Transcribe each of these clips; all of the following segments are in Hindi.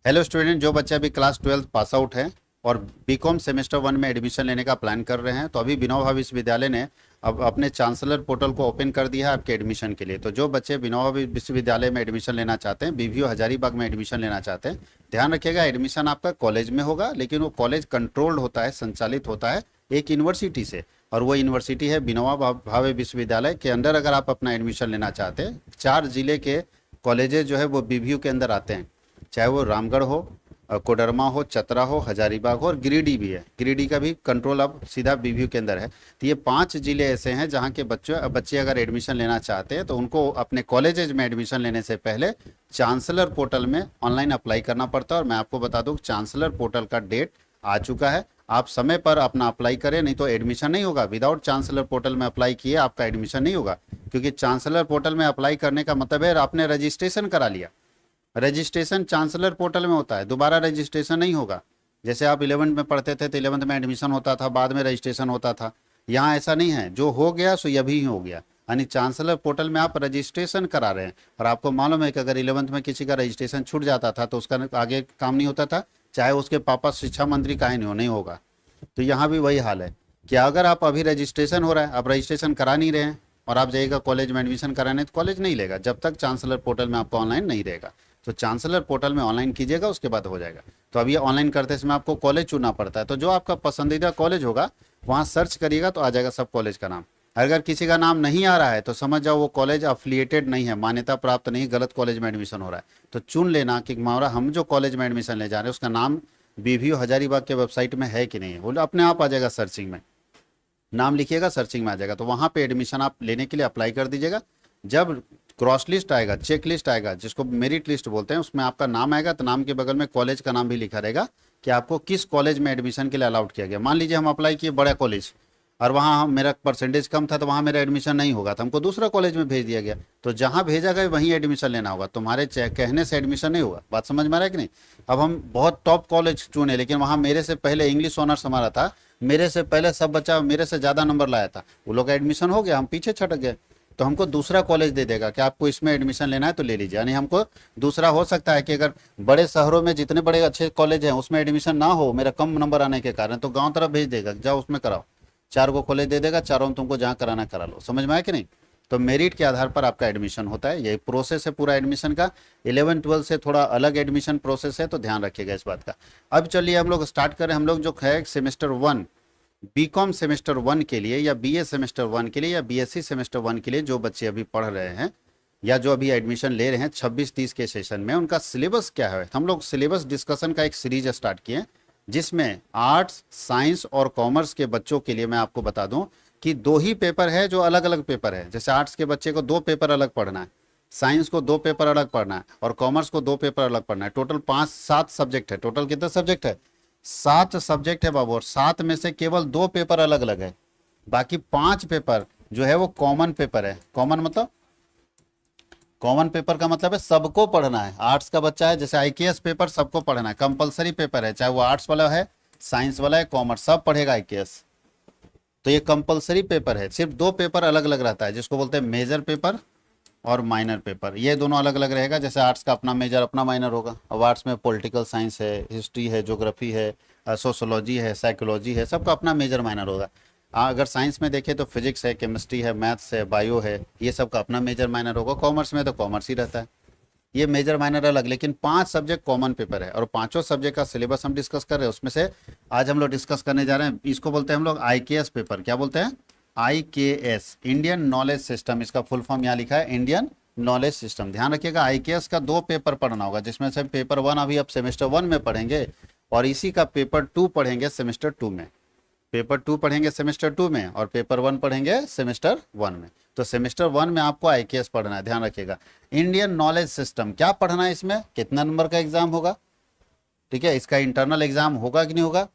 हेलो स्टूडेंट, जो बच्चे अभी क्लास 12 पास आउट हैं और बीकॉम सेमेस्टर 1 में एडमिशन लेने का प्लान कर रहे हैं, तो अभी विनोबा विश्वविद्यालय ने अब अपने चांसलर पोर्टल को ओपन कर दिया है आपके एडमिशन के लिए। तो जो बच्चे विनोबा विश्वविद्यालय में एडमिशन लेना चाहते हैं, बीवीओ हजारीबाग में एडमिशन लेना चाहते हैं, ध्यान रखिएगा एडमिशन आपका कॉलेज में होगा, लेकिन वो कॉलेज कंट्रोल्ड होता है, संचालित होता है एक यूनिवर्सिटी से, और वो यूनिवर्सिटी है विनोबा भावे विश्वविद्यालय के अंडर। अगर आप अपना एडमिशन लेना चाहते हैं, 4 जिले के कॉलेजेस जो है वो बीवीयू के अंदर आते हैं, चाहे वो रामगढ़ हो, कोडरमा हो, चतरा हो, हजारीबाग हो, और गिरिडीह भी है। गिरिडीह का भी कंट्रोल अब सीधा बीवीयू के अंदर है। तो ये 5 जिले ऐसे हैं जहाँ के बच्चे अगर एडमिशन लेना चाहते हैं तो उनको अपने कॉलेजेज में एडमिशन लेने से पहले चांसलर पोर्टल में ऑनलाइन अप्लाई करना पड़ता है। और मैं आपको बता दूं, चांसलर पोर्टल का डेट आ चुका है। आप समय पर अपना अप्लाई करें, नहीं तो एडमिशन नहीं होगा। विदाउट चांसलर पोर्टल में अप्लाई किए आपका एडमिशन नहीं होगा, क्योंकि चांसलर पोर्टल में अप्लाई करने का मतलब है आपने रजिस्ट्रेशन करा लिया। रजिस्ट्रेशन चांसलर पोर्टल में होता है, दोबारा रजिस्ट्रेशन नहीं होगा। जैसे आप 11th में पढ़ते थे तो 11th में एडमिशन होता था, बाद में रजिस्ट्रेशन होता था। यहाँ ऐसा नहीं है, जो हो गया सो अभी ही हो गया। यानी चांसलर पोर्टल में आप रजिस्ट्रेशन करा रहे हैं, और आपको मालूम है कि अगर 11th में किसी का रजिस्ट्रेशन छूट जाता था तो उसका आगे काम नहीं होता था, चाहे उसके पापा शिक्षा मंत्री काहे नहीं होगा। तो यहाँ भी वही हाल है कि अगर आप अभी रजिस्ट्रेशन हो रहा है, आप रजिस्ट्रेशन करा नहीं रहे हैं और आप जाइएगा कॉलेज में एडमिशन कराने, तो कॉलेज नहीं लेगा जब तक चांसलर पोर्टल में आपका ऑनलाइन नहीं रहेगा। तो चांसलर पोर्टल में ऑनलाइन कीजिएगा, उसके बाद हो जाएगा। तो अब ये ऑनलाइन करते समय आपको कॉलेज चुनना पड़ता है, तो जो आपका पसंदीदा कॉलेज होगा वहाँ सर्च करिएगा तो आ जाएगा सब कॉलेज का नाम। अगर किसी का नाम नहीं आ रहा है तो समझ जाओ वो कॉलेज अफिलिएटेड नहीं है, मान्यता प्राप्त नहीं, गलत कॉलेज में एडमिशन हो रहा है। तो चुन लेना कि मावरा हम जो कॉलेज में एडमिशन ले जा रहे हैं उसका नाम बीवीओ हजारीबाग के वेबसाइट में है कि नहीं है। वो अपने आप आ जाएगा, सर्चिंग में नाम लिखिएगा, सर्चिंग में आ जाएगा। तो वहाँ पे एडमिशन आप लेने के लिए अप्लाई कर दीजिएगा। जब क्रॉस लिस्ट आएगा, चेक लिस्ट आएगा, जिसको मेरिट लिस्ट बोलते हैं, उसमें आपका नाम आएगा, तो नाम के बगल में कॉलेज का नाम भी लिखा रहेगा कि आपको किस कॉलेज में एडमिशन के लिए अलाउड किया गया। मान लीजिए हम अप्लाई किए बड़ा कॉलेज और वहाँ मेरा परसेंटेज कम था, तो वहाँ मेरा एडमिशन नहीं होगा, तो हमको दूसरा कॉलेज में भेज दिया गया। तो जहाँ भेजा गया वहीं एडमिशन लेना होगा, तुम्हारे कहने से एडमिशन नहीं होगा। बात समझ में आ रहा है कि नहीं। अब हम बहुत टॉप कॉलेज चुने, लेकिन वहाँ मेरे से पहले इंग्लिश ऑनर्स हमारा था, मेरे से पहले सब बच्चा मेरे से ज़्यादा नंबर लाया था, वो लोग का एडमिशन हो गया, हम पीछे छटक गए। तो हमको दूसरा कॉलेज दे देगा कि आपको इसमें एडमिशन लेना है तो ले लीजिए। यानी हमको दूसरा हो सकता है कि अगर बड़े शहरों में जितने बड़े अच्छे कॉलेज हैं उसमें एडमिशन ना हो मेरा कम नंबर आने के कारण, तो गांव तरफ भेज देगा, जाओ उसमें कराओ। 4 को कॉलेज दे देगा, चारों में तुमको जहाँ कराना करा लो। समझ में आया कि नहीं। तो मेरिट के आधार पर आपका एडमिशन होता है, यही प्रोसेस है पूरा एडमिशन का। 11-12 से थोड़ा अलग एडमिशन प्रोसेस है, तो ध्यान रखिएगा इस बात का। अब चलिए हम लोग स्टार्ट करें। हम लोग जो है सेमेस्टर 1 बीकॉम सेमेस्टर 1 के लिए, या बीए सेमेस्टर 1 के लिए, या बीएससी सेमेस्टर 1 के लिए जो बच्चे अभी पढ़ रहे हैं या जो अभी एडमिशन ले रहे हैं 26-30 के सेशन में, उनका सिलेबस क्या है। हम लोग सिलेबस डिस्कशन का एक सीरीज स्टार्ट किए, जिसमें आर्ट्स, साइंस और कॉमर्स के बच्चों के लिए मैं आपको बता दूं कि 2 ही पेपर है जो अलग अलग पेपर है। जैसे आर्ट्स के बच्चे को 2 पेपर अलग पढ़ना है, साइंस को 2 पेपर अलग पढ़ना है, और कॉमर्स को 2 पेपर अलग पढ़ना है। टोटल 5-7 सब्जेक्ट है। टोटल कितने सब्जेक्ट है? 7 सब्जेक्ट है बाबू, और 7 में से केवल 2 पेपर अलग अलग है, बाकी 5 पेपर जो है वो कॉमन पेपर है। कॉमन मतलब, कॉमन पेपर का मतलब है सबको पढ़ना है। आर्ट्स का बच्चा है, जैसे आईकेएस पेपर सबको पढ़ना है, कंपलसरी पेपर है, चाहे वो आर्ट्स वाला है, साइंस वाला है, कॉमर्स, सब पढ़ेगा आईकेएस। तो ये कंपलसरी पेपर है। सिर्फ 2 पेपर अलग अलग रहता है, जिसको बोलते हैं मेजर पेपर और माइनर पेपर। ये दोनों अलग अलग रहेगा। जैसे आर्ट्स का अपना मेजर अपना माइनर होगा। अब आर्ट्स में पॉलिटिकल साइंस है, हिस्ट्री है, ज्योग्राफी है, सोशोलॉजी है, साइकोलॉजी है, सबका अपना मेजर माइनर होगा। अगर साइंस में देखें तो फिजिक्स है, केमिस्ट्री है, मैथ्स है, बायो है, ये सब का अपना मेजर माइनर होगा। कॉमर्स में तो कॉमर्स ही रहता है। ये मेजर माइनर अलग, लेकिन 5 सब्जेक्ट कॉमन पेपर है, और पांचों सब्जेक्ट का सिलेबस हम डिस्कस कर रहे हैं। उसमें से आज हम लोग डिस्कस करने जा रहे हैं, इसको बोलते हैं हम लोग आईकेएस पेपर। क्या बोलते हैं? IKS, Indian knowledge system. इसका फुल फॉर्म यहाँ लिखा है, इंडियन नॉलेज सिस्टम। ध्यान रखिएगा, आईकेएस का 2 पेपर पढ़ना होगा, जिसमें से पेपर 1 अभी आप सेमेस्टर 1 में पढ़ेंगे, और इसी का पेपर 2 पढ़ेंगे सेमेस्टर 2 में। पेपर 2 पढ़ेंगे सेमेस्टर 2 में, और पेपर 1 पढ़ेंगे सेमेस्टर 1 में। तो सेमेस्टर 1 में आपको आईकेएस पढ़ना है। ध्यान रखिएगा, इंडियन नॉलेज सिस्टम क्या पढ़ना है, इसमें कितना नंबर का एग्जाम होगा, ठीक है, इसका इंटरनल एग्जाम होगा कि नहीं होगा,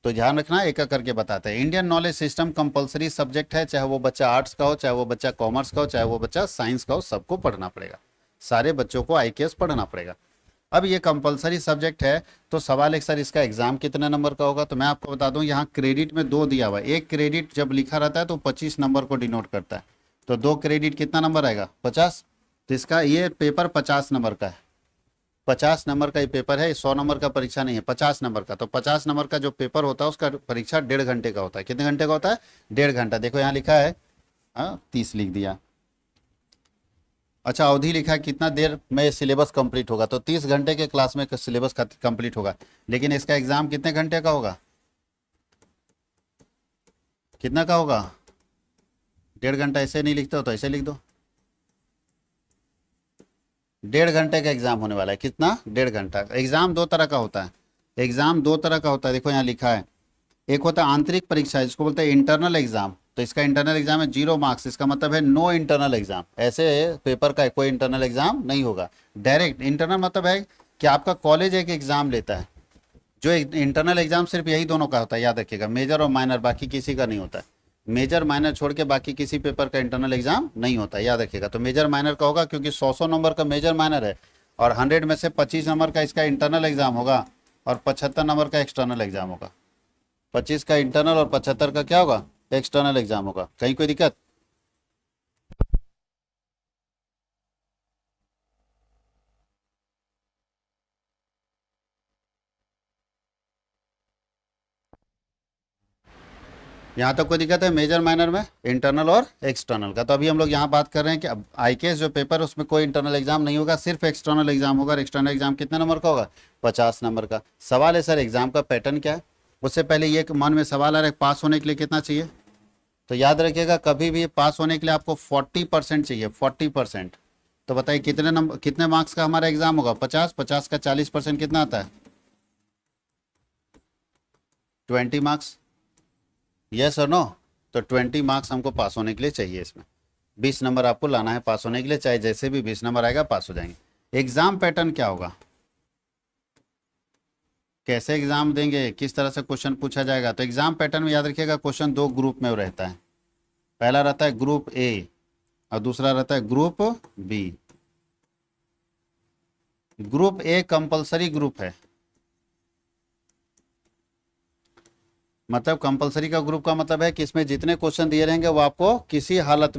तो ध्यान रखना, एक एक करके बताते हैं। Indian knowledge system compulsory subject है, चाहे वो बच्चा आर्ट्स का हो, चाहे वो बच्चा कॉमर्स का हो, चाहे वो बच्चा साइंस का हो, सबको पढ़ना पड़ेगा। सारे बच्चों को आईकेएस पढ़ना पड़ेगा। अब ये कंपलसरी सब्जेक्ट है, तो सवाल एक, सर इसका एग्जाम कितने नंबर का होगा, तो मैं आपको बता दूं, यहाँ क्रेडिट में 2 दिया हुआ है। एक क्रेडिट जब लिखा रहता है तो 25 नंबर को डिनोट करता है, तो 2 क्रेडिट कितना नंबर आएगा? 50। तो इसका ये पेपर 50 नंबर का है। 50 नंबर का ये पेपर है, 100 नंबर का परीक्षा नहीं है, 50 नंबर का। तो 50 नंबर का जो पेपर होता है उसका परीक्षा 1.5 घंटे का होता है। कितने घंटे का होता है? 1.5 घंटा। देखो यहाँ लिखा है, हाँ 30 लिख दिया। अच्छा, अवधि लिखा है कितना देर में सिलेबस कंप्लीट होगा, तो 30 घंटे के क्लास में सिलेबस कंप्लीट होगा। लेकिन इसका एग्जाम कितने घंटे का होगा? कितना का होगा? 1.5 घंटा। ऐसे नहीं लिखते हो तो ऐसे लिख दो। 1.5 घंटे का एग्जाम होने वाला है। कितना? 1.5 घंटा। एग्जाम दो तरह का होता है। एग्जाम दो तरह का होता है, देखो यहाँ लिखा है। एक होता है आंतरिक परीक्षा, जिसको बोलते हैं इंटरनल एग्जाम। तो इसका इंटरनल एग्जाम है 0 मार्क्स। इसका मतलब है नो इंटरनल एग्जाम। ऐसे पेपर का कोई इंटरनल एग्जाम नहीं होगा। डायरेक्ट इंटरनल मतलब है कि आपका कॉलेज एक एग्जाम लेता है। जो इंटरनल एग्जाम सिर्फ यही दोनों का होता है, याद रखिएगा, मेजर और माइनर, बाकी किसी का नहीं होता है। मेजर माइनर छोड़ के बाकी किसी पेपर का इंटरनल एग्जाम नहीं होता है, याद रखिएगा। तो मेजर माइनर का होगा, क्योंकि 100 नंबर का मेजर माइनर है, और 100 में से 25 नंबर का इसका इंटरनल एग्जाम होगा, और 75 नंबर का एक्सटर्नल एग्जाम होगा। 25 का इंटरनल और 75 का क्या होगा? एक्सटर्नल एग्जाम होगा। कहीं कोई दिक्कत? यहाँ तक कोई दिक्कत है मेजर माइनर में, इंटरनल और एक्सटर्नल का? तो अभी हम लोग यहाँ बात कर रहे हैं कि अब आईकेएस जो पेपर है उसमें कोई इंटरनल एग्जाम नहीं होगा, सिर्फ एक्सटर्नल एग्जाम होगा। और एक्सटर्नल एग्जाम कितने नंबर का होगा? 50 नंबर का। सवाल है सर एग्जाम का पैटर्न क्या है? उससे पहले ये मन में सवाल आ रहा है, पास होने के लिए कितना चाहिए? तो याद रखिएगा, कभी भी पास होने के लिए आपको 40% चाहिए, 40%। तो बताइए कितने नंबर, कितने मार्क्स का हमारा एग्जाम होगा? 50। 50 का 40% कितना आता है? 20 मार्क्स। यस और नो? तो 20 मार्क्स हमको पास होने के लिए चाहिए। इसमें 20 नंबर आपको लाना है पास होने के लिए, चाहे जैसे भी 20 नंबर आएगा पास हो जाएंगे। एग्जाम पैटर्न क्या होगा? कैसे एग्जाम देंगे, किस तरह से क्वेश्चन पूछा जाएगा? तो एग्जाम पैटर्न में याद रखिएगा, क्वेश्चन दो ग्रुप में रहता है। पहला रहता है ग्रुप ए, और दूसरा रहता है group B. Group A compulsory group है। मतलब कंपलसरी का ग्रुप का मतलब है कि इसमें जितने क्वेश्चन दिए रहेंगे वो आपको किसी हालत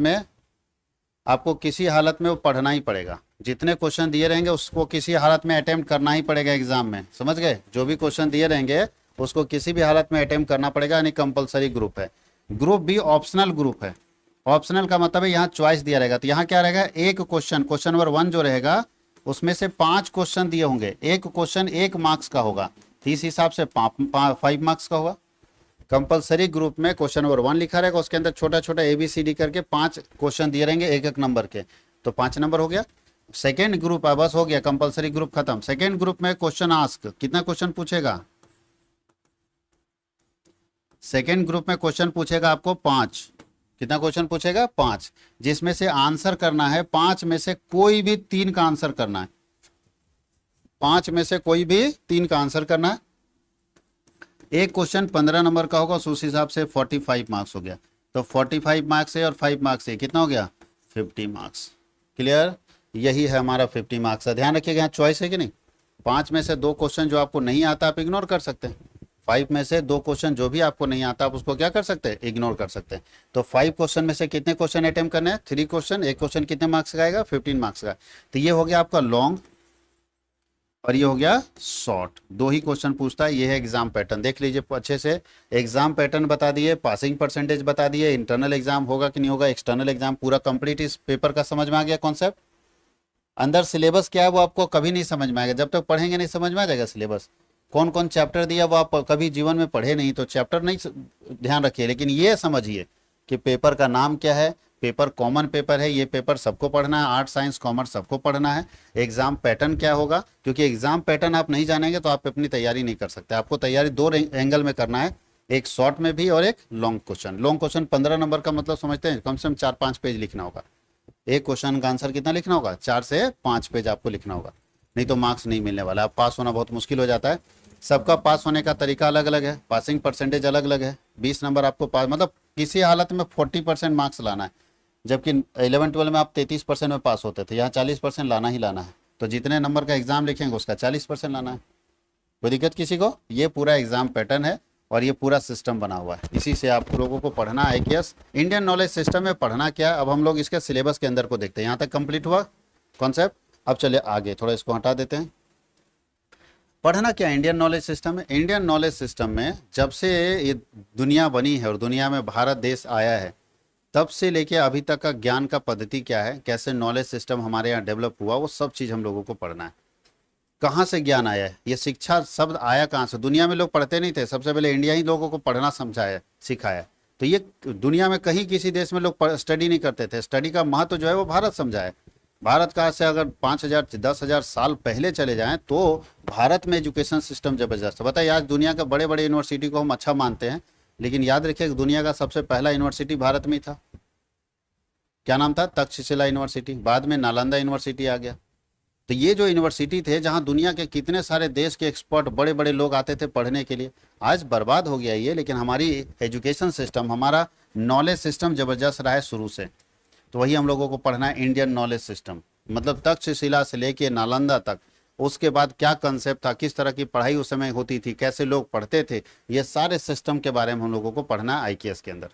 में वो पढ़ना ही पड़ेगा। जितने क्वेश्चन दिए रहेंगे उसको किसी हालत में अटेम्प्ट करना ही पड़ेगा एग्जाम में, समझ गए? जो भी क्वेश्चन दिए रहेंगे उसको किसी भी हालत में अटेम्प्ट करना पड़ेगा, यानी कंपलसरी ग्रुप है। ग्रुप बी ऑप्शनल ग्रुप है। ऑप्शनल का मतलब है यहाँ चॉइस दिया रहेगा। तो यहाँ क्या रहेगा, एक क्वेश्चन नंबर 1 जो रहेगा उसमें से 5 क्वेश्चन दिए होंगे, एक क्वेश्चन 1 मार्क्स का होगा, तो इस हिसाब से 5 मार्क्स का होगा। कंपलसरी ग्रुप में क्वेश्चन नंबर 1 लिखा रहेगा, उसके अंदर छोटा छोटा ABCD करके 5 क्वेश्चन दिए रहेंगे, एक एक नंबर के, तो 5 नंबर हो गया। सेकेंड ग्रुप बस हो गया, कंपलसरी ग्रुप खत्म। सेकेंड ग्रुप में क्वेश्चन आस्क, कितना क्वेश्चन पूछेगा? सेकेंड ग्रुप में क्वेश्चन पूछेगा आपको 5। कितना क्वेश्चन पूछेगा? 5, जिसमें से आंसर करना है 5 में से कोई भी 3 का आंसर करना है। 5 में से कोई भी 3 का आंसर करना है। एक क्वेश्चन 15 नंबर का होगा, उस हिसाब से 45 मार्क्स हो गया। तो 45 मार्क्स है और 5 मार्क्स है, कितना हो गया? 50 मार्क्स। क्लियर? यही है हमारा 50 मार्क्स का। ध्यान रखिएगा यहाँ चॉइस है कि नहीं। 5 में से 2 क्वेश्चन जो आपको नहीं आता आप इग्नोर कर सकते हैं। 5 में से 2 क्वेश्चन जो भी आपको नहीं आता आप उसको क्या कर सकते हैं? इग्नोर कर सकते हैं। तो 5 क्वेश्चन में से कितने क्वेश्चन अटेम्प्ट करने हैं? 3 क्वेश्चन। एक क्वेश्चन कितने मार्क्स का आएगा? 15 मार्क्स का। तो ये हो गया आपका लॉन्ग, और ये हो गया शॉर्ट। 2 ही क्वेश्चन पूछता है। ये है एग्जाम पैटर्न, देख लीजिए अच्छे से। एग्जाम पैटर्न बता दिए, पासिंग परसेंटेज बता दिए, इंटरनल एग्जाम होगा कि नहीं होगा, एक्सटर्नल एग्जाम, पूरा कंप्लीट इस पेपर का समझ में आ गया कॉन्सेप्ट। अंदर सिलेबस क्या है वो आपको कभी नहीं समझ में आएगा, जब तक पढ़ेंगे नहीं समझ में आ जाएगा सिलेबस। कौन कौन चैप्टर दिया वो आप कभी जीवन में पढ़े नहीं, तो चैप्टर नहीं ध्यान रखिए, लेकिन ये समझिए कि पेपर का नाम क्या है। पेपर कॉमन पेपर है, ये पेपर सबको पढ़ना है, आर्ट साइंस कॉमर्स सबको पढ़ना है। एग्जाम पैटर्न क्या होगा, क्योंकि एग्जाम पैटर्न आप नहीं जानेंगे तो आप अपनी तैयारी नहीं कर सकते। आपको तैयारी 2 एंगल में करना है, एक शॉर्ट में भी और एक long question. Long question 15 number का मतलब समझते हैं, कम से कम 4-5 पेज लिखना होगा। एक क्वेश्चन का आंसर कितना लिखना होगा? 4 से 5 पेज आपको लिखना होगा, नहीं तो मार्क्स नहीं मिलने वाला। आप पास होना बहुत मुश्किल हो जाता है। सबका पास होने का तरीका अलग अलग है, पासिंग परसेंटेज अलग अलग है। 20 नंबर आपको पास, मतलब किसी हालत में 40% मार्क्स लाना है, जबकि 11-12 में आप 33% में पास होते थे, यहाँ 40% लाना ही लाना है। तो जितने नंबर का एग्जाम लिखेंगे उसका 40% लाना है। कोई दिक्कत किसी को? ये पूरा एग्जाम पैटर्न है और ये पूरा सिस्टम बना हुआ है, इसी से आप लोगों को पढ़ना है। आईकेएस इंडियन नॉलेज सिस्टम में पढ़ना क्या। अब हम लोग इसके सिलेबस के अंदर को देखते हैं। यहाँ तक कंप्लीट हुआ कॉन्सेप्ट। अब चले आगे, थोड़ा इसको हटा देते हैं। पढ़ना क्या इंडियन नॉलेज सिस्टम है। इंडियन नॉलेज सिस्टम में जब से ये दुनिया बनी है और दुनिया में भारत देश आया है, तब से लेके अभी तक का ज्ञान का पद्धति क्या है, कैसे नॉलेज सिस्टम हमारे यहाँ डेवलप हुआ, वो सब चीज़ हम लोगों को पढ़ना है। कहाँ से ज्ञान आया है, ये शिक्षा शब्द आया कहाँ से। दुनिया में लोग पढ़ते नहीं थे, सबसे पहले इंडिया ही लोगों को पढ़ना समझाया सिखाया। तो ये दुनिया में कहीं किसी देश में लोग स्टडी नहीं करते थे। स्टडी का महत्व जो है वो भारत समझाया। भारत का से अगर 5,000 10,000 साल पहले चले जाएं तो भारत में एजुकेशन सिस्टम जबरदस्त है। बताइए, आज दुनिया के बड़े बड़े यूनिवर्सिटी को हम अच्छा मानते हैं, लेकिन याद रखिए कि दुनिया का सबसे पहला यूनिवर्सिटी भारत में ही था। क्या नाम था? तक्षशिला यूनिवर्सिटी। बाद में नालंदा यूनिवर्सिटी आ गया। तो ये जो यूनिवर्सिटी थे जहां दुनिया के कितने सारे देश के एक्सपर्ट बड़े बड़े लोग आते थे पढ़ने के लिए, आज बर्बाद हो गया ये। लेकिन हमारी एजुकेशन सिस्टम, हमारा नॉलेज सिस्टम जबरदस्त रहा है शुरू से। तो वही हम लोगों को पढ़ना है, इंडियन नॉलेज सिस्टम। मतलब तक्षशिला से लेके नालंदा तक, उसके बाद क्या कंसेप्ट था, किस तरह की पढ़ाई उस समय होती थी, कैसे लोग पढ़ते थे, ये सारे सिस्टम के बारे में हम लोगों को पढ़ना है आईकेएस के अंदर।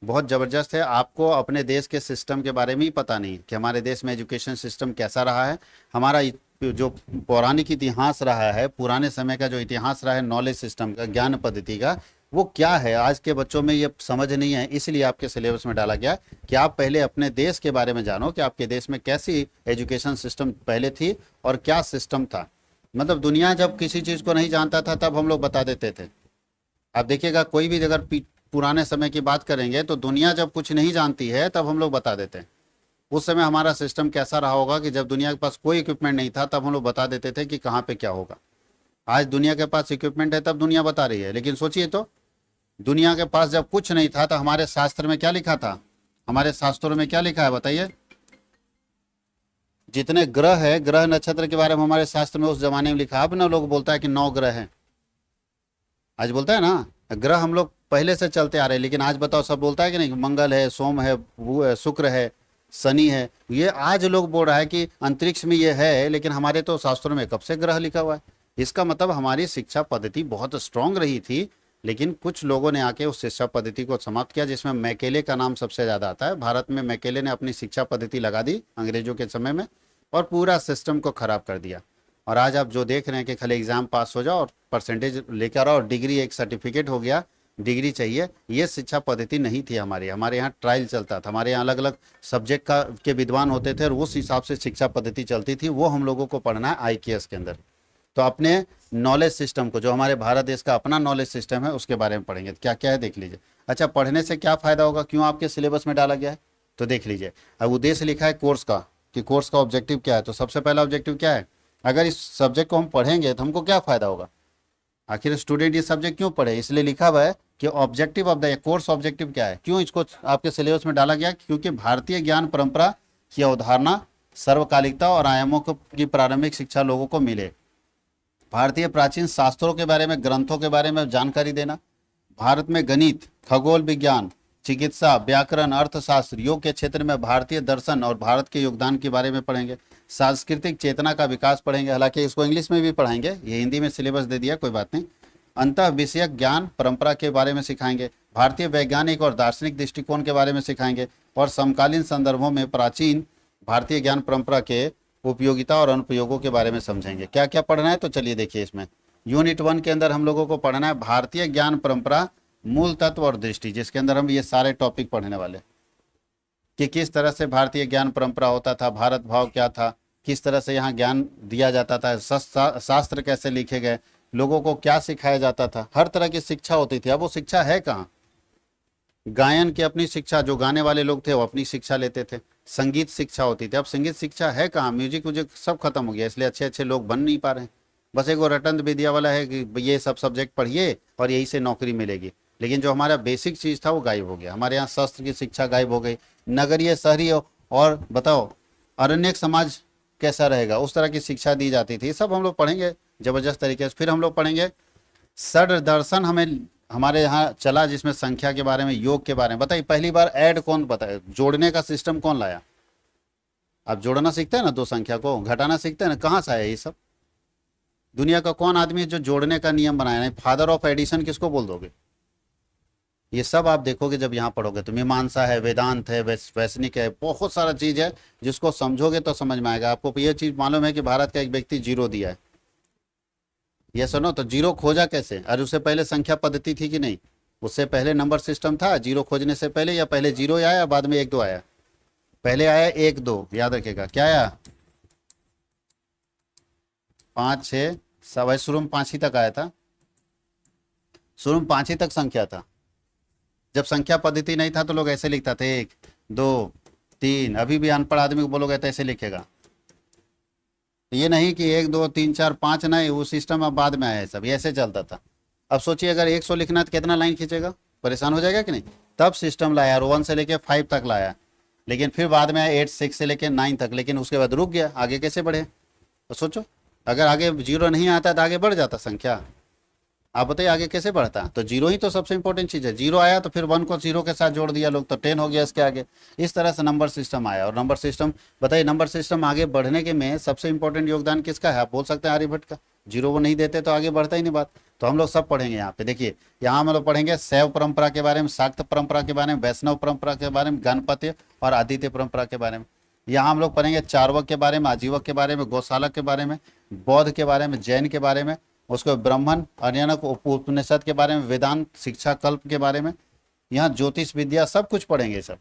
बहुत ज़बरदस्त है। आपको अपने देश के सिस्टम के बारे में ही पता नहीं कि हमारे देश में एजुकेशन सिस्टम कैसा रहा है। हमारा जो पौराणिक इतिहास रहा है, पुराने समय का जो इतिहास रहा है नॉलेज सिस्टम का, ज्ञान पद्धति का, वो क्या है, आज के बच्चों में ये समझ नहीं है। इसलिए आपके सिलेबस में डाला गया कि आप पहले अपने देश के बारे में जानो कि आपके देश में कैसी एजुकेशन सिस्टम पहले थी और क्या सिस्टम था। मतलब दुनिया जब किसी चीज़ को नहीं जानता था तब हम लोग बता देते थे। आप देखिएगा, कोई भी अगर पुराने समय की बात करेंगे तो दुनिया जब कुछ नहीं जानती है तब हम लोग बता देते हैं। उस समय हमारा सिस्टम कैसा रहा होगा कि जब दुनिया के पास कोई इक्विपमेंट नहीं था तब हम लोग बता देते थे कि कहाँ पे क्या होगा। आज दुनिया के पास इक्विपमेंट है तब दुनिया बता रही है। लेकिन सोचिए तो, दुनिया के पास जब कुछ नहीं था तो हमारे शास्त्र में क्या लिखा था, हमारे शास्त्रों में क्या लिखा है बताइए। जितने ग्रह है, ग्रह नक्षत्र के बारे में हमारे शास्त्र में उस जमाने में लिखा। अब ना लोग बोलता है कि 9 ग्रह हैं, आज बोलता है ना। ग्रह हम लोग पहले से चलते आ रहे हैं, लेकिन आज बताओ सब बोलता है कि नहीं, मंगल है, सोम है, शुक्र है, शनि है। ये आज लोग बोल रहा है कि अंतरिक्ष में ये है, लेकिन हमारे तो शास्त्रों में कब से ग्रह लिखा हुआ है। इसका मतलब हमारी शिक्षा पद्धति बहुत स्ट्रांग रही थी, लेकिन कुछ लोगों ने आके उस शिक्षा पद्धति को समाप्त किया, जिसमें मैकेले का नाम सबसे ज़्यादा आता है। भारत में मैकेले ने अपनी शिक्षा पद्धति लगा दी अंग्रेजों के समय में और पूरा सिस्टम को ख़राब कर दिया। और आज आप जो देख रहे हैं कि खाली एग्ज़ाम पास हो जाओ और परसेंटेज लेकर आओ, डिग्री, एक सर्टिफिकेट हो गया, डिग्री चाहिए, ये शिक्षा पद्धति नहीं थी हमारी। हमारे यहाँ ट्रायल चलता था, हमारे यहाँ अलग अलग सब्जेक्ट के विद्वान होते थे और उस हिसाब से शिक्षा पद्धति चलती थी। वो हम लोगों को पढ़ना है आईकेएस के अंदर। तो अपने नॉलेज सिस्टम को, जो हमारे भारत देश का अपना नॉलेज सिस्टम है, उसके बारे में पढ़ेंगे। क्या क्या है देख लीजिए। अच्छा, पढ़ने से क्या फ़ायदा होगा, क्यों आपके सिलेबस में डाला गया है, तो देख लीजिए। अब उद्देश्य लिखा है कोर्स का, कि कोर्स का ऑब्जेक्टिव क्या है। तो सबसे पहला ऑब्जेक्टिव क्या है, अगर इस सब्जेक्ट को हम पढ़ेंगे तो हमको क्या फ़ायदा होगा। आखिर स्टूडेंट ये सब्जेक्ट क्यों पढ़े, इसलिए लिखा हुआ है कि objective of the course, objective क्या है, क्यों इसको आपके सिलेबस में डाला गया। क्योंकि भारतीय ज्ञान परंपरा की अवधारणा, सर्वकालिकता और आयामों की प्रारंभिक शिक्षा लोगों को मिले। भारतीय प्राचीन शास्त्रों के बारे में, ग्रंथों के बारे में जानकारी देना। भारत में गणित, खगोल विज्ञान, चिकित्सा, व्याकरण, अर्थशास्त्र, योग के क्षेत्र में भारतीय दर्शन और भारत के योगदान के बारे में पढ़ेंगे। सांस्कृतिक चेतना का विकास पढ़ेंगे, हालांकि इसको इंग्लिश में भी पढ़ाएंगे, ये हिंदी में सिलेबस दे दिया, कोई बात नहीं। अंतः विषयक ज्ञान परंपरा के बारे में सिखाएंगे। भारतीय वैज्ञानिक और दार्शनिक दृष्टिकोण के बारे में सिखाएंगे और समकालीन संदर्भों में प्राचीन भारतीय ज्ञान परंपरा के उपयोगिता और अनुप्रयोगों के बारे में समझेंगे। क्या क्या पढ़ना है तो चलिए देखिए। इसमें यूनिट 1 के अंदर हम लोगों को पढ़ना है भारतीय ज्ञान परंपरा, मूल तत्व और दृष्टि, जिसके अंदर हम ये सारे टॉपिक पढ़ने वाले कि किस तरह से भारतीय ज्ञान परंपरा होता था, भारत भाव क्या था, किस तरह से यहाँ ज्ञान दिया जाता था, शास्त्र कैसे लिखे गए, लोगों को क्या सिखाया जाता था, हर तरह की शिक्षा होती थी। अब वो शिक्षा है कहाँ। गायन की अपनी शिक्षा, जो गाने वाले लोग थे वो अपनी शिक्षा लेते थे। संगीत शिक्षा होती थी, अब संगीत शिक्षा है कहाँ। म्यूजिक सब खत्म हो गया, इसलिए अच्छे अच्छे लोग बन नहीं पा रहे हैं। बस एक वो रटन विद्या वाला है कि ये सब सब्जेक्ट पढ़िए और यही से नौकरी मिलेगी, लेकिन जो हमारा बेसिक चीज़ था वो गायब हो गया। हमारे यहाँ शस्त्र की शिक्षा गायब हो गई। नगरीय, शहरी और बताओ अरण्यक समाज कैसा रहेगा, उस तरह की शिक्षा दी जाती थी। सब हम लोग पढ़ेंगे जबरदस्त तरीके से। फिर हम लोग पढ़ेंगे षड दर्शन, हमारे यहाँ चला, जिसमें संख्या के बारे में, योग के बारे में। बताइए पहली बार ऐड कौन बताए, जोड़ने का सिस्टम कौन लाया। आप जोड़ना सीखते हैं ना, 2 संख्या को घटाना सीखते हैं ना, कहाँ से आया ये सब। दुनिया का कौन आदमी है जो जोड़ने का नियम बनाया है। फादर ऑफ एडिशन किसको बोल दोगे। ये सब आप देखोगे जब यहाँ पढ़ोगे तो। मीमांसा है, वेदांत है, वैष्णिक है, बहुत सारा चीज़ है जिसको समझोगे तो समझ में आएगा। आपको ये चीज़ मालूम है कि भारत का एक व्यक्ति 0 दिया है, ये सुनो, तो जीरो खोजा कैसे? अरे उससे पहले संख्या पद्धति थी कि नहीं? उससे पहले नंबर सिस्टम था जीरो खोजने से पहले, या पहले जीरो आया बाद में एक दो आया? पहले आया एक दो, याद रखिएगा। क्या आया? पाँच छः सब, शुरू में पाँच ही तक आया था, शुरू में पाँच ही तक संख्या था। जब संख्या पद्धति नहीं था तो लोग ऐसे लिखता थे, एक दो तीन। अभी भी अनपढ़ आदमी को बोलोगे तो ऐसे लिखेगा। ये नहीं कि एक दो तीन चार पाँच, नहीं, वो सिस्टम अब बाद में आया है सब, ये ऐसे चलता था। अब सोचिए अगर 100 लिखना है तो कितना लाइन खींचेगा? परेशान हो जाएगा कि नहीं? तब सिस्टम लाया और 1 से लेके 5 तक लाया, लेकिन फिर बाद में आया 8 6 से लेके 9 तक, लेकिन उसके बाद रुक गया, आगे कैसे बढ़े? तो सोचो, अगर आगे जीरो नहीं आता तो आगे बढ़ जाता संख्या। आप बताइए आगे कैसे बढ़ता? तो जीरो ही तो सबसे इंपॉर्टेंट चीज़ है। जीरो आया तो फिर वन को जीरो के साथ जोड़ दिया लोग, तो 10 हो गया इसके आगे। इस तरह से नंबर सिस्टम आया। और नंबर सिस्टम, बताइए नंबर सिस्टम आगे बढ़ने के में सबसे इंपॉर्टेंट योगदान किसका है? आप बोल सकते हैं आर्यभट्ट का। जीरो वो नहीं देते तो आगे बढ़ता ही नहीं बात। तो हम लोग सब पढ़ेंगे यहाँ पे। देखिए यहाँ हम लोग पढ़ेंगे शैव परंपरा के बारे में, शाक्त परंपरा के बारे में, वैष्णव परंपरा के बारे में, गणपत्य और आदित्य परंपरा के बारे में। यहाँ हम लोग पढ़ेंगे चार्वक के बारे में, आजीवक के बारे में, गौशालक के बारे में, बौद्ध के बारे में, जैन के बारे में, उसको ब्राह्मण अरण्यक उपनिषद के बारे में, वेदांत शिक्षा कल्प के बारे में, यहाँ ज्योतिष विद्या सब कुछ पढ़ेंगे सब।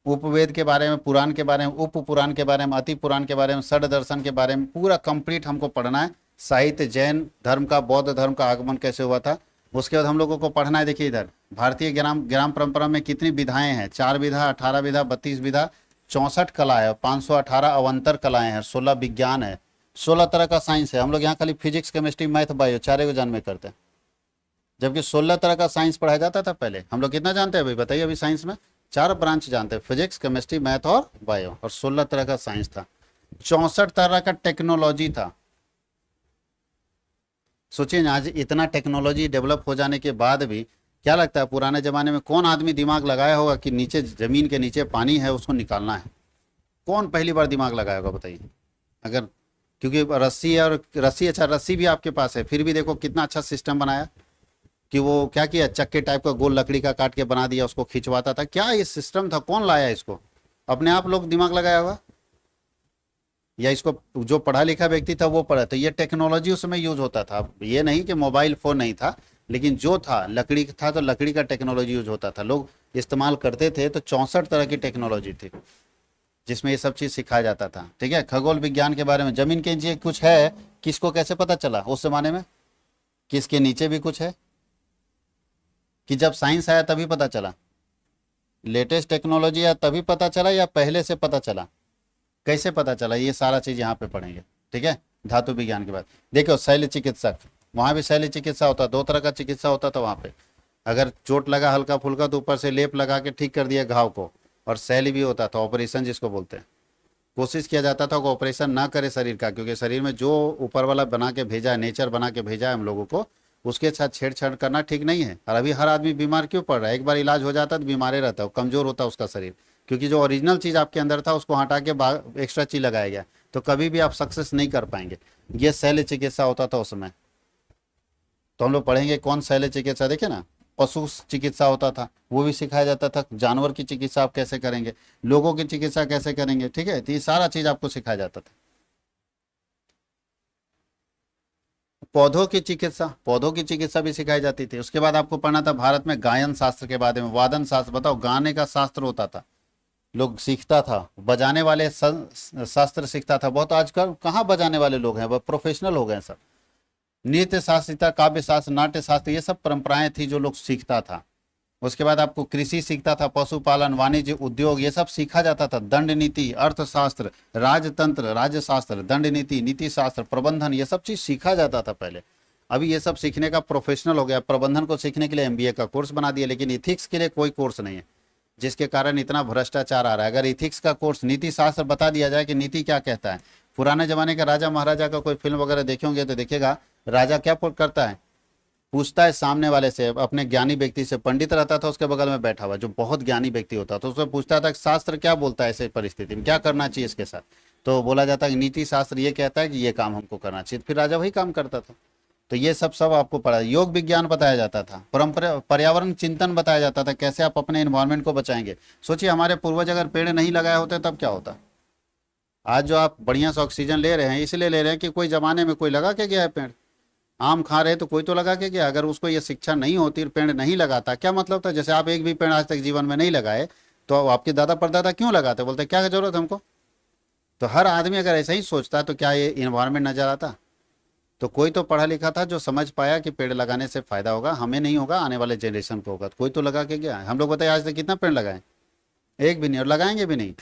उपवेद के बारे में, पुराण के बारे में, उप पुराण के बारे में, अति पुराण के बारे में, षड दर्शन के बारे में पूरा कंप्लीट हमको पढ़ना है। साहित्य, जैन धर्म का, बौद्ध धर्म का आगमन कैसे हुआ था, उसके बाद हम लोगों को पढ़ना है। देखिए इधर भारतीय ग्राम ग्राम परंपरा में कितनी विधाएं हैं? 4 विधा, 18 विधा, 32 विधा, 64 कला है, 518 अवंतर कलाएं हैं, 16 विज्ञान है, 16 तरह का साइंस है। हम लोग यहाँ खाली फिजिक्स, केमिस्ट्री, मैथ, बायो चारे को जान में करते हैं, जबकि 16 तरह का साइंस पढ़ाया जाता था पहले। हम लोग कितना जानते हैं अभी बताइए? अभी साइंस में 4 ब्रांच जानते हैं, फिजिक्स, केमिस्ट्री, मैथ और बायो, और 16 तरह का साइंस था, 64 तरह का टेक्नोलॉजी था। सोचिए आज इतना टेक्नोलॉजी डेवलप हो जाने के बाद भी, क्या लगता है पुराने जमाने में कौन आदमी दिमाग लगाया होगा कि नीचे जमीन के नीचे पानी है उसको निकालना है? कौन पहली बार दिमाग लगाया होगा बताइए? अगर, क्योंकि रस्सी है, और रस्सी, अच्छा रस्सी भी आपके पास है, फिर भी देखो कितना अच्छा सिस्टम बनाया कि वो क्या किया, चक्के टाइप का गोल लकड़ी का काट के बना दिया, उसको खिंचवाता था। क्या ये सिस्टम था? कौन लाया इसको? अपने आप लोग दिमाग लगाया होगा, या इसको जो पढ़ा लिखा व्यक्ति था वो पढ़ा? तो ये टेक्नोलॉजी उस समय यूज होता था। ये नहीं कि मोबाइल फोन नहीं था, लेकिन जो था लकड़ी था, तो लकड़ी का टेक्नोलॉजी यूज होता था, लोग इस्तेमाल करते थे। तो 64 तरह की टेक्नोलॉजी थी जिसमें ये सब चीज़ सिखाया जाता था। ठीक है, खगोल विज्ञान के बारे में, जमीन के नीचे कुछ है, किसको कैसे पता चला उस जमाने में? किसके नीचे भी कुछ है? कि जब साइंस आया तभी पता चला? लेटेस्ट टेक्नोलॉजी आया तभी पता चला, या पहले से पता चला? कैसे पता चला? ये सारा चीज़ यहाँ पे पढ़ेंगे। ठीक है, धातु विज्ञान के बाद देखो शल्य चिकित्सक, वहाँ भी शल्य चिकित्सा होता, 2 तरह का चिकित्सा होता था वहाँ पे। अगर चोट लगा हल्का फुल्का तो ऊपर से लेप लगा के ठीक कर दिया घाव को। और शैली भी होता था, ऑपरेशन जिसको बोलते हैं। कोशिश किया जाता था कि ऑपरेशन ना करे शरीर का, क्योंकि शरीर में जो ऊपर वाला बना के भेजा है, नेचर बना के भेजा है हम लोगों को, उसके साथ छेड़छाड़ करना ठीक नहीं है। और अभी हर आदमी बीमार क्यों पड़ रहा है? एक बार इलाज हो जाता तो बीमारे रहता है, कमज़ोर होता है उसका शरीर, क्योंकि जो ओरिजिनल चीज़ आपके अंदर था उसको हटा के एक्स्ट्रा चीज़ लगाया गया, तो कभी भी आप सक्सेस नहीं कर पाएंगे। ये शल्य चिकित्सा होता था उस समय। तो हम लोग पढ़ेंगे कौन शल्य चिकित्सा, देखिए ना, पशु चिकित्सा होता था, वो भी सिखाया जाता था। जानवर की चिकित्सा आप कैसे करेंगे, लोगों की चिकित्सा कैसे करेंगे, ठीक है, तो ये सारा चीज आपको सिखाया जाता था। पौधों की चिकित्सा, पौधों की चिकित्सा भी सिखाई जाती थी। उसके बाद आपको पढ़ना था भारत में गायन शास्त्र के बारे में, वादन शास्त्र। बताओ, गाने का शास्त्र होता था, लोग सीखता था, बजाने वाले शास्त्र सीखता था बहुत। आजकल कहाँ बजाने वाले लोग हैं, वह प्रोफेशनल हो गए सब। नृत्य शास्त्रिता, काव्य शास्त्र, नाट्य शास्त्र, ये सब परंपराएं थी जो लोग सीखता था। उसके बाद आपको कृषि सीखता था, पशुपालन, वाणिज्य, उद्योग, ये सब सीखा जाता था। दंड नीति, अर्थशास्त्र, राजतंत्र, राज्यशास्त्र, दंड नीति, नीति शास्त्र, प्रबंधन, ये सब चीज सीखा जाता था पहले। अभी ये सब सीखने का प्रोफेशनल हो गया। प्रबंधन को सीखने के लिए एमबीए का कोर्स बना दिया, लेकिन इथिक्स के लिए कोई कोर्स नहीं है, जिसके कारण इतना भ्रष्टाचार आ रहा है। अगर इथिक्स का कोर्स, नीति शास्त्र बता दिया जाए कि नीति क्या कहता है। पुराने जमाने का राजा महाराजा का कोई फिल्म वगैरह देखे होंगे तो देखिएगा, राजा क्या करता है, पूछता है सामने वाले से, अपने ज्ञानी व्यक्ति से। पंडित रहता था उसके बगल में बैठा हुआ जो बहुत ज्ञानी व्यक्ति होता था, उससे पूछता था कि शास्त्र क्या बोलता है ऐसे परिस्थिति में, क्या करना चाहिए इसके साथ। तो बोला जाता है कि नीति शास्त्र ये कहता है कि ये काम हमको करना चाहिए, फिर राजा वही काम करता था। तो ये सब आपको पढ़ा। योग विज्ञान बताया जाता था, परंपरा, पर्यावरण चिंतन बताया जाता था, कैसे आप अपने एनवायरनमेंट को बचाएंगे। सोचिए हमारे पूर्वज अगर पेड़ नहीं लगाए होते तब क्या होता? आज जो आप बढ़िया सा ऑक्सीजन ले रहे हैं इसलिए ले रहे हैं कि कोई जमाने में कोई लगा के गया है पेड़। आम खा रहे तो कोई तो लगा के गया। अगर उसको ये शिक्षा नहीं होती, पेड़ नहीं लगाता, क्या मतलब था? जैसे आप एक भी पेड़ आज तक जीवन में नहीं लगाए, तो आपके दादा परदादा क्यों लगाते? बोलते क्या जरूरत है हमको। तो हर आदमी अगर ऐसा ही सोचता तो क्या ये इन्वायरमेंट नजर आता? तो कोई तो पढ़ा लिखा था जो समझ पाया कि पेड़ लगाने से फायदा होगा, हमें नहीं होगा, आने वाले जनरेशन को होगा, तो कोई तो लगा के गया। हम लोग बताइए आज तक कितना पेड़ लगाए? एक भी नहीं, और लगाएंगे भी नहीं।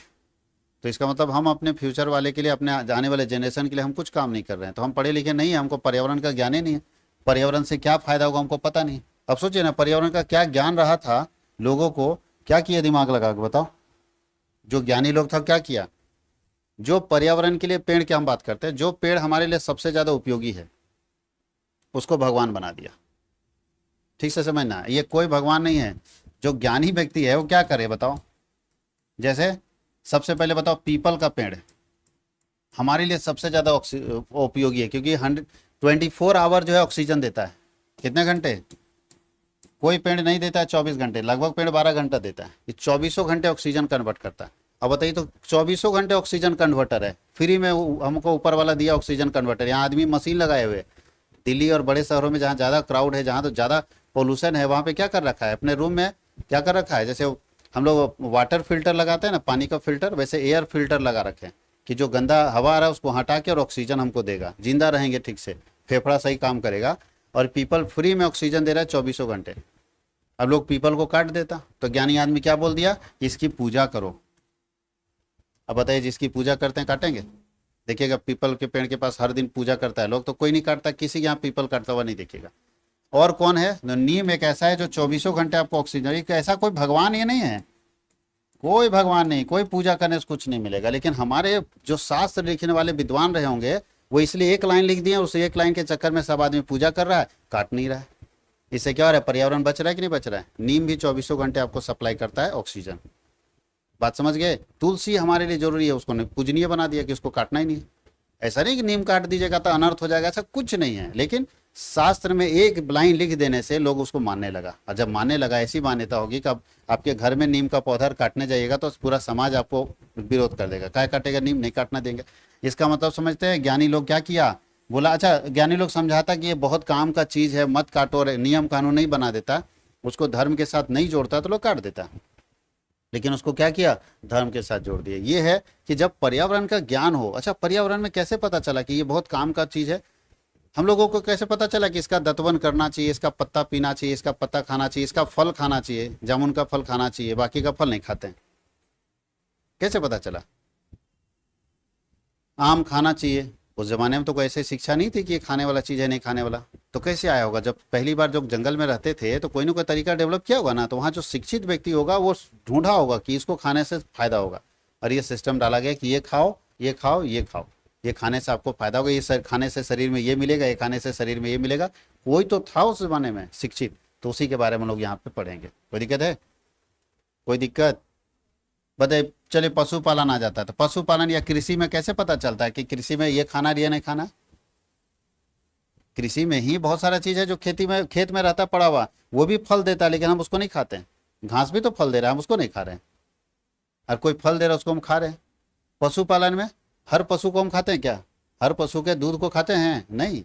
तो इसका मतलब हम अपने फ्यूचर वाले के लिए, अपने आने वाले जनरेशन के लिए हम कुछ काम नहीं कर रहे हैं। तो हम पढ़े लिखे नहीं है, हमको पर्यावरण का ज्ञान ही नहीं है। पर्यावरण से क्या फायदा होगा हमको पता नहीं। अब सोचिए ना, पर्यावरण का क्या ज्ञान रहा था लोगों को, क्या किया दिमाग लगा के बताओ। जो ज्ञानी लोग था क्या किया? जो पर्यावरण के लिए, पेड़ की हम बात करते हैं, जो पेड़ हमारे लिए सबसे ज्यादा उपयोगी है उसको भगवान बना दिया। ठीक से समझना, ये कोई भगवान नहीं है। जो ज्ञानी व्यक्ति है वो क्या करे बताओ। जैसे सबसे पहले बताओ, पीपल का पेड़ हमारे लिए सबसे ज्यादा उपयोगी है, क्योंकि 24 आवर जो है ऑक्सीजन देता है। कितने घंटे? कोई पेड़ नहीं देता है 24 घंटे, लगभग पेड़ 12 घंटा देता है। ये 24 घंटे ऑक्सीजन कन्वर्ट करता है। अब बताइए, तो 24 घंटे ऑक्सीजन कन्वर्टर है फ्री में, हमको ऊपर वाला दिया ऑक्सीजन कन्वर्टर। यहाँ आदमी मशीन लगाए हुए। दिल्ली और बड़े शहरों में जहाँ ज़्यादा क्राउड है, जहाँ तो ज़्यादा पोल्यूशन है, वहाँ पे क्या कर रखा है? अपने रूम में क्या कर रखा है? जैसे हम लोग वाटर फिल्टर लगाते हैं ना, पानी का फिल्टर, वैसे एयर फिल्टर लगा रखे हैं कि जो गंदा हवा आ रहा है उसको हटा के और ऑक्सीजन हमको देगा, जिंदा रहेंगे ठीक से, फेफड़ा सही काम करेगा। और पीपल फ्री में ऑक्सीजन दे रहा है 24 घंटे। अब लोग पीपल को काट देता, तो ज्ञानी आदमी क्या बोल दिया? इसकी पूजा करो। अब बताइए, जिसकी पूजा करते हैं काटेंगे? देखिएगा पीपल के पेड़ के पास हर दिन पूजा करता है लोग, तो कोई नहीं काटता, किसी के यहाँ पीपल काटता हुआ नहीं देखिएगा। और कौन है? नीम एक ऐसा है जो 24 घंटे आपको ऑक्सीजन, एक ऐसा कोई भगवान ये नहीं है, कोई भगवान नहीं, कोई पूजा करने से कुछ नहीं मिलेगा। लेकिन हमारे जो शास्त्र लिखने वाले विद्वान रहे होंगे, वो इसलिए एक लाइन लिख दिए, उस एक लाइन के चक्कर में सब आदमी पूजा कर रहा है, काट नहीं रहा है। इससे क्या हो रहा है? पर्यावरण बच रहा है कि नहीं बच रहा है? नीम भी 24 घंटे आपको सप्लाई करता है ऑक्सीजन। बात समझ गए? तुलसी हमारे लिए जरूरी है, उसको पूजनीय बना दिया कि उसको काटना ही नहीं। ऐसा नहीं कि नीम काट दीजिएगा तो अनर्थ हो जाएगा, ऐसा कुछ नहीं है। लेकिन शास्त्र में एक लाइन लिख देने से लोग उसको मानने लगा, और जब मानने लगा, ऐसी मान्यता होगी कि अब आपके घर में नीम का पौधा काटने जाइएगा तो पूरा समाज आपको विरोध कर देगा। क्या काटेगा? नीम नहीं काटना देंगे। इसका मतलब समझते हैं ज्ञानी लोग क्या किया? बोला अच्छा, ज्ञानी लोग समझाता कि ये बहुत काम का चीज है, मत काटो, और नियम कानून नहीं बना देता, उसको धर्म के साथ नहीं जोड़ता, तो लोग काट देता। लेकिन उसको क्या किया? धर्म के साथ जोड़ दिया। ये है कि जब पर्यावरण का ज्ञान हो। अच्छा, पर्यावरण में कैसे पता चला कि ये बहुत काम का चीज है? हम लोगों को कैसे पता चला कि इसका दत्वन करना चाहिए, इसका पत्ता पीना चाहिए, इसका पत्ता खाना चाहिए, इसका फल खाना चाहिए, जामुन का फल खाना चाहिए, बाकी का फल नहीं खाते हैं? कैसे पता चला? आम खाना चाहिए, उस जमाने में तो कोई ऐसी शिक्षा नहीं थी कि ये खाने वाला चीज है, नहीं खाने वाला। तो कैसे आया होगा? जब पहली बार जो जंगल में रहते थे तो कोई ना कोई तरीका डेवलप किया होगा ना, तो वहाँ जो शिक्षित व्यक्ति होगा वो ढूंढा होगा कि इसको खाने से फायदा होगा, और ये सिस्टम डाला गया कि ये खाओ, ये खाओ, ये खाओ, ये खाने से आपको फायदा होगा, ये खाने से शरीर में ये मिलेगा, ये खाने से शरीर में ये मिलेगा। कोई तो था उस जमाने में शिक्षित, तो उसी के बारे में लोग यहाँ पे पढ़ेंगे। कोई दिक्कत है? कोई दिक्कत? बताइए। चलिए, पशुपालन आ जाता है, तो पशुपालन या कृषि में कैसे पता चलता है कि कृषि में ये खाना या नहीं खाना? कृषि में ही बहुत सारा चीज है जो खेती में, खेत में रहता पड़ा हुआ, वो भी फल देता है, लेकिन हम उसको नहीं खाते हैं। घास भी तो फल दे रहा है, हम उसको नहीं खा रहे हैं। और कोई फल दे रहा है उसको हम खा रहे हैं। पशुपालन में हर पशु को हम खाते हैं क्या? हर पशु के दूध को खाते हैं? नहीं।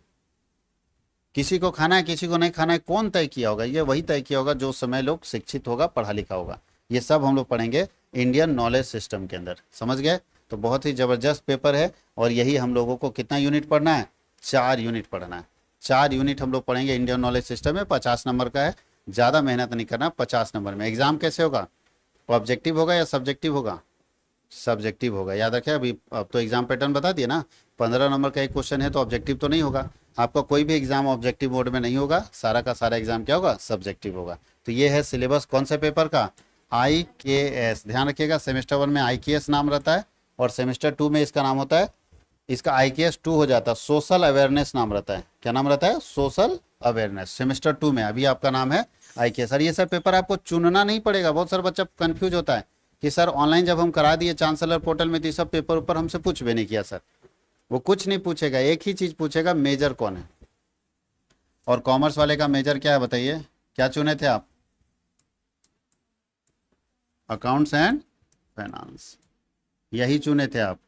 किसी को खाना है, किसी को नहीं खाना है, कौन तय किया होगा? ये वही तय किया होगा जो उस समय लोग शिक्षित होगा, पढ़ा लिखा होगा। ये सब हम लोग पढ़ेंगे इंडियन नॉलेज सिस्टम के अंदर। समझ गए? तो बहुत ही जबरदस्त पेपर है, और यही हम लोगों को कितना यूनिट पढ़ना है? 4 यूनिट पढ़ना है। 4 यूनिट हम लोग पढ़ेंगे इंडियन नॉलेज सिस्टम में। 50 नंबर का है, ज़्यादा मेहनत नहीं करना। 50 नंबर में एग्जाम कैसे होगा? ऑब्जेक्टिव होगा या सब्जेक्टिव होगा? सब्जेक्टिव होगा, याद रखें। अभी अब तो एग्जाम पैटर्न बता दिए ना, 15 नंबर का एक क्वेश्चन है, तो ऑब्जेक्टिव तो नहीं होगा। आपका कोई भी एग्जाम ऑब्जेक्टिव मोड में नहीं होगा, सारा का सारा एग्जाम क्या होगा? सब्जेक्टिव होगा। तो ये है सिलेबस कौन से पेपर का? IKS। ध्यान रखिएगा, सेमेस्टर 1 में IKS नाम रहता है, और सेमेस्टर 2 में इसका नाम होता है, इसका IKS 2 हो जाता है, सोशल अवेयरनेस नाम रहता है। क्या नाम रहता है? Social awareness. सेमेस्टर 2 में अभी आपका नाम है IKS। सर ये सब पेपर आपको चुनना नहीं पड़ेगा। बहुत सारा बच्चा कंफ्यूज होता है कि सर ऑनलाइन जब हम करा दिए चांसलर पोर्टल में, तो ये सब पेपर ऊपर हमसे पूछ भी नहीं किया। सर वो कुछ नहीं पूछेगा, एक ही चीज पूछेगा, मेजर कौन है। और कॉमर्स वाले का मेजर क्या है बताइए? क्या चुने थे आप? अकाउंट्स एंड फाइनेंस, यही चुने थे आप।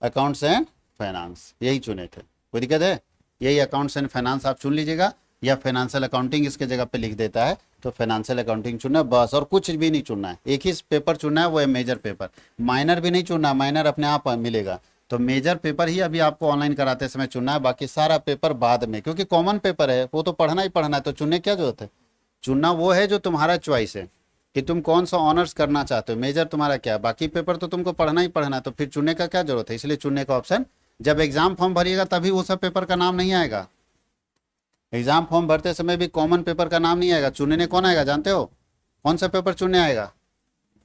अकाउंट्स एंड फाइनेंस, यही चुने थे। कोई दिक्कत है? यही अकाउंट्स एंड फाइनेंस आप चुन लीजिएगा, या फाइनेंशियल अकाउंटिंग इसके जगह पे लिख देता है तो फाइनेंशियल अकाउंटिंग चुनना है बस, और कुछ भी नहीं चुनना है। एक ही पेपर चुनना है, वो है मेजर पेपर। माइनर भी नहीं चुनना, माइनर अपने आप मिलेगा। तो मेजर पेपर ही अभी आपको ऑनलाइन कराते समय चुनना है, बाकी सारा पेपर बाद में, क्योंकि कॉमन पेपर है, वो तो पढ़ना ही पढ़ना है, तो चुनने क्या जरूरत है। चुनना वो है जो तुम्हारा चॉइस है कि तुम कौन सा ऑनर्स करना चाहते हो, मेजर तुम्हारा क्या है, बाकी पेपर तो तुमको पढ़ना ही पढ़ना है, तो फिर चुनने का क्या जरूरत है। इसलिए चुनने का ऑप्शन, जब एग्जाम फॉर्म भरिएगा तभी वो सब पेपर का नाम नहीं आएगा। एग्जाम फॉर्म भरते समय भी कॉमन पेपर का नाम नहीं आएगा। चुनने कौन आएगा जानते हो? कौन सा पेपर चुनने आएगा?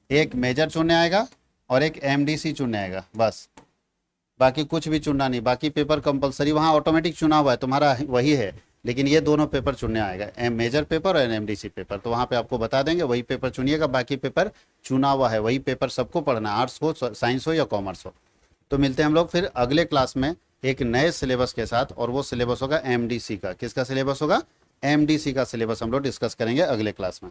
एक मेजर चुनने आएगा और एक एमडीसी चुनने आएगा, बस। बाकी कुछ भी चुनना नहीं, बाकी पेपर कंपलसरी वहाँ ऑटोमेटिक चुना हुआ है तुम्हारा वही है, लेकिन ये दोनों पेपर चुनने आएगा, मेजर पेपर और एमडीसी पेपर। तो वहाँ पे आपको बता देंगे, वही पेपर चुनिएगा, बाकी पेपर चुना हुआ है, वही पेपर सबको पढ़ना, आर्ट्स हो, साइंस हो या कॉमर्स हो। तो मिलते हैं हम लोग फिर अगले क्लास में एक नए सिलेबस के साथ, और वो सिलेबस होगा एमडीसी का। किसका सिलेबस होगा? एमडीसी का सिलेबस हम लोग डिस्कस करेंगे अगले क्लास में।